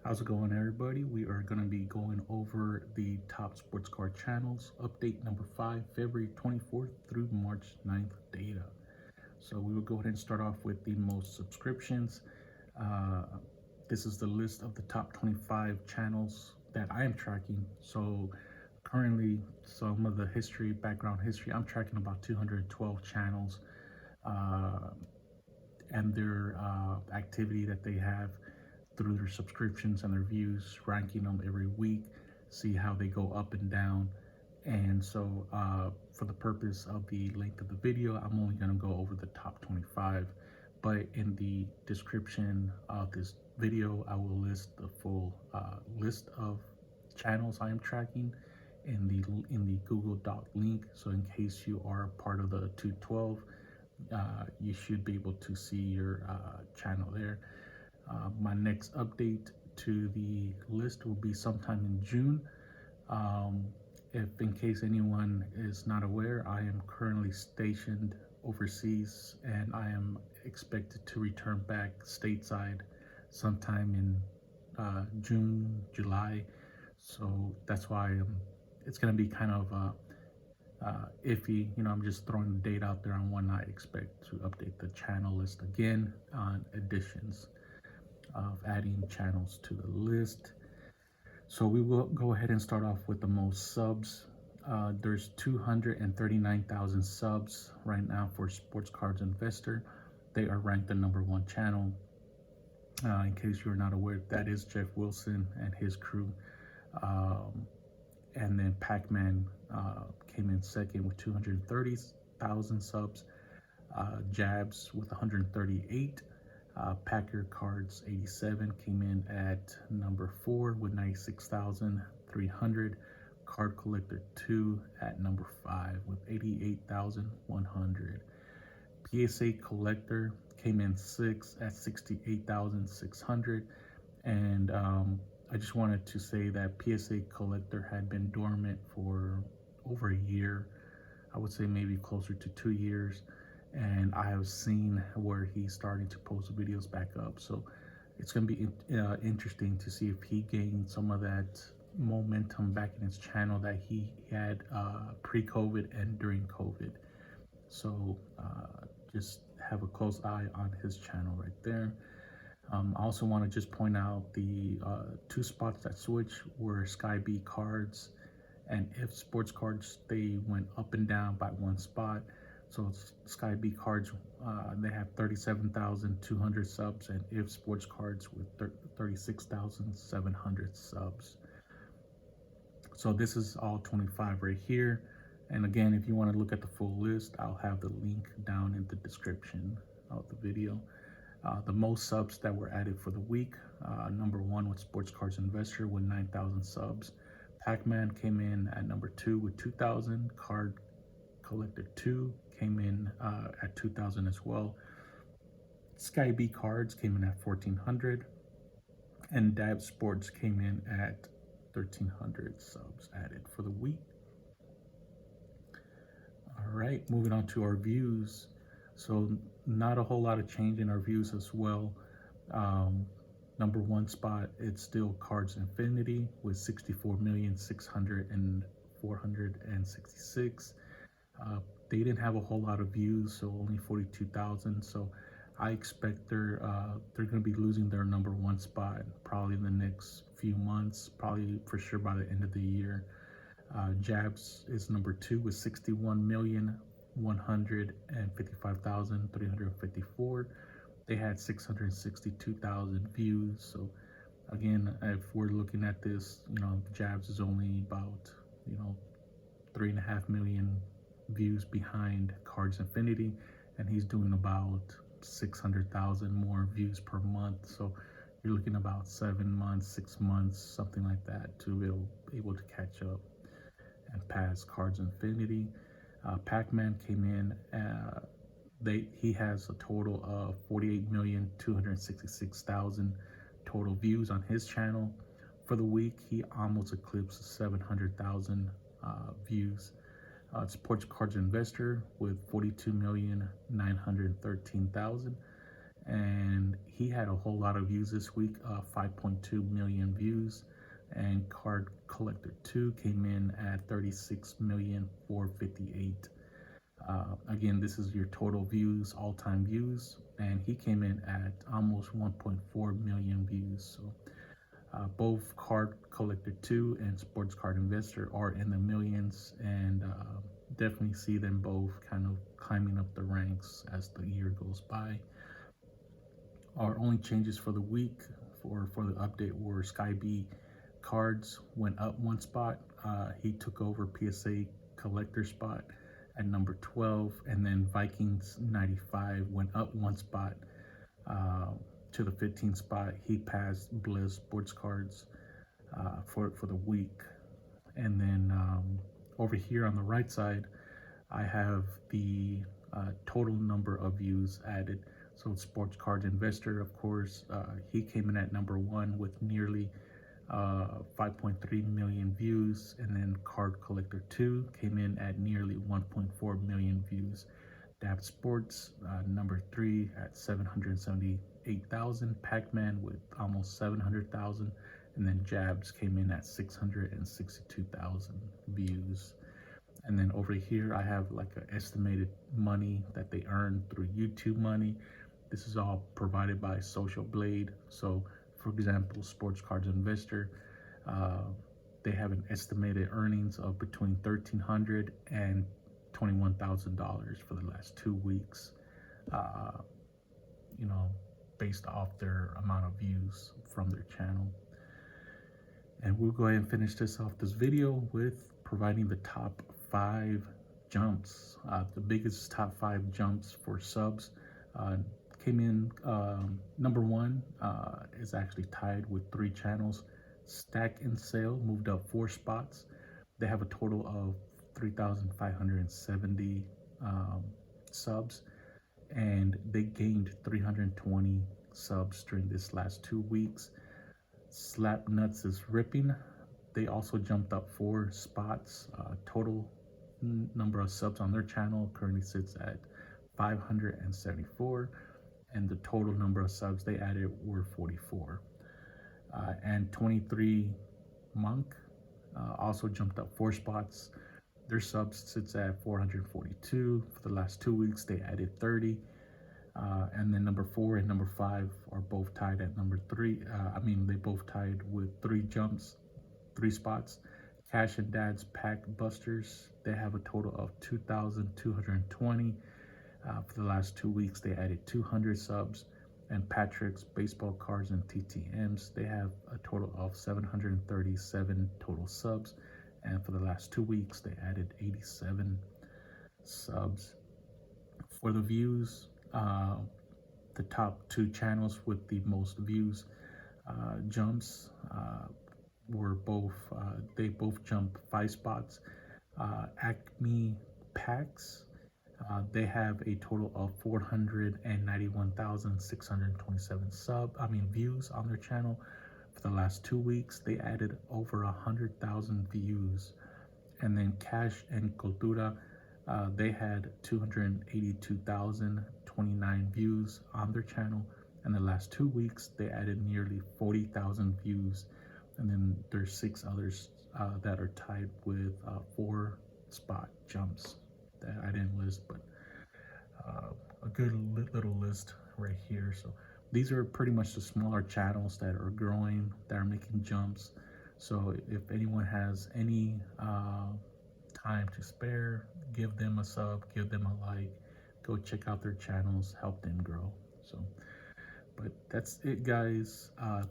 How's it going, everybody? We are going to be going over the top sports card channels, update number 5, February 24th through March 9th data. So we will go ahead and start off with the most subscriptions. Uh, this is the list of the top 25 channels that I am tracking. So currently, some of the background history, I'm tracking about 212 channels uh, and their activity that they have through their subscriptions and their views, ranking them every week, see how they go up and down. And so for the purpose of the length of the video, I'm only going to go over the top 25. But in the description of this video, I will list the full list of channels I am tracking in the Google Doc link. So in case you are part of the 212, you should be able to see your channel there. My next update to the list will be sometime in June. If in case anyone is not aware, I am currently stationed overseas and I am expected to return back stateside sometime in June, July. So that's why it's going to be kind of iffy. I'm just throwing the date out there on when I expect to update the channel list again on additions of adding channels to the list. So we will go ahead and start off with the most subs. There's 239,000 subs right now for Sports Cards Investor. They are ranked the #1 channel. In case you're not aware, that is Jeff Wilson and his crew. And then Pac-Man came in second with 230,000 subs. Jabs with 138. Packer Cards 87 came in at number 4 with 96,300. Card Collector 2 at number 5 with 88,100. PSA Collector came in 6 at 68,600. And I just wanted to say that PSA Collector had been dormant for over a year. I would say maybe closer to 2 years. And I have seen where he's starting to post videos back up. So it's going to be interesting to see if he gained some of that momentum back in his channel that he had pre-COVID and during COVID. So just have a close eye on his channel right there. I also want to just point out the 2 spots that switched were Sky B Cards and If Sports Cards. They went up and down by 1 spot. So Sky B Cards, they have 37,200 subs, and If Sports Cards with 36,700 subs. So this is all 25 right here. And again, if you want to look at the full list, I'll have the link down in the description of the video. The most subs that were added for the week, #1 with Sports Cards Investor with 9,000 subs. Pac-Man came in at number 2 with 2,000. Card Collector 2 came in at 2,000 as well. Sky B Cards came in at 1,400. And Dab Sports came in at 1,300 subs added for the week. All right, moving on to our views. So not a whole lot of change in our views as well. #1 spot, it's still Cards Infinity with 64,600,466. They didn't have a whole lot of views, so only 42,000. So I expect they're going to be losing their #1 spot probably in the next few months, probably for sure by the end of the year. Jabs is number 2 with 61,155,354. They had 662,000 views. So again, if we're looking at this, Jabs is only about 3.5 million views behind Cards Infinity, and he's doing about 600,000 more views per month. So you're looking about 7 months, 6 months, something like that, to be able to catch up and pass Cards Infinity. Pac-Man came in. He has a total of 48,266,000 total views on his channel. For the week, he almost eclipsed 700,000 views. Sports Cards Investor with 42,913,000. and he had a whole lot of views this week, 5.2 million views. And Card Collector 2 came in at 36,458,000. Again, this is your total views, all-time views, and he came in at almost 1.4 million views. So both Card Collector 2 and Sports Card Investor are in the millions, and definitely see them both kind of climbing up the ranks as the year goes by. Our only changes for the week for the update were Skyb Cards went up one spot. He took over PSA Collector spot at number 12, and then Vikings 95 went up one spot to the 15th spot. He passed Blizz Sports Cards for the week. And then over here on the right side, I have the total number of views added. So Sports Cards Investor, of course, he came in at number 1 with nearly 5.3 million views, and then Card Collector 2 came in at nearly 1.4 million views. Dab Sports, number 3 at 778,000, Pac-Man with almost 700,000, and then Jabs came in at 662,000 views. And then over here I have like an estimated money that they earned through YouTube money. This is all provided by Social Blade. So for example, Sports Cards Investor, they have an estimated earnings of between $1,300 and $21,000 for the last 2 weeks, you know, based off their amount of views from their channel. And we'll go ahead and finish this video with providing the top 5 jumps. The biggest top 5 jumps for subs came in. Number 1 is actually tied with 3 channels. Stack and Sale moved up 4 spots. They have a total of 3,570 subs, and they gained 320 subs during this last 2 weeks. Slap Nuts is Ripping. They also jumped up 4 spots. Total number of subs on their channel currently sits at 574, and the total number of subs they added were 44. And 23 Monk also jumped up 4 spots. Their subs sits at 442. For the last 2 weeks, they added 30. And then number 4 and number 5 are both tied at number 3. They both tied with 3 jumps, 3 spots. Cash and Dad's Pack Busters, they have a total of 2,220. For the last 2 weeks, they added 200 subs. And Patrick's Baseball Cards and TTMs, they have a total of 737 total subs. And for the last 2 weeks, they added 87 subs. For the views, the top 2 channels with the most views jumps were both, they both jumped 5 spots. Acme Packs, they have a total of 491,627 views on their channel. For the last 2 weeks, they added over 100,000 views. And then Cash and Cultura, they had 282,029 views on their channel. And the last 2 weeks, they added nearly 40,000 views. And then there's 6 others that are tied with 4 spot jumps that I didn't list, but a good little list right here. So these are pretty much the smaller channels that are growing, that are making jumps. So if anyone has any time to spare, give them a sub, give them a like, go check out their channels, help them grow. So, but that's it, guys.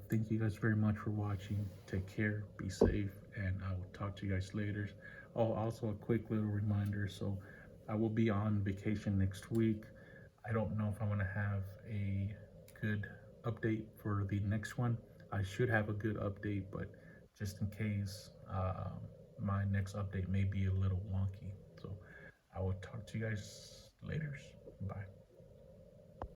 Thank you guys very much for watching. Take care, be safe, and I will talk to you guys later. Oh, also a quick little reminder. So I will be on vacation next week. I don't know if I'm going to have a good update for the next one. I should have a good update, but just in case, my next update may be a little wonky. So I will talk to you guys later. Bye.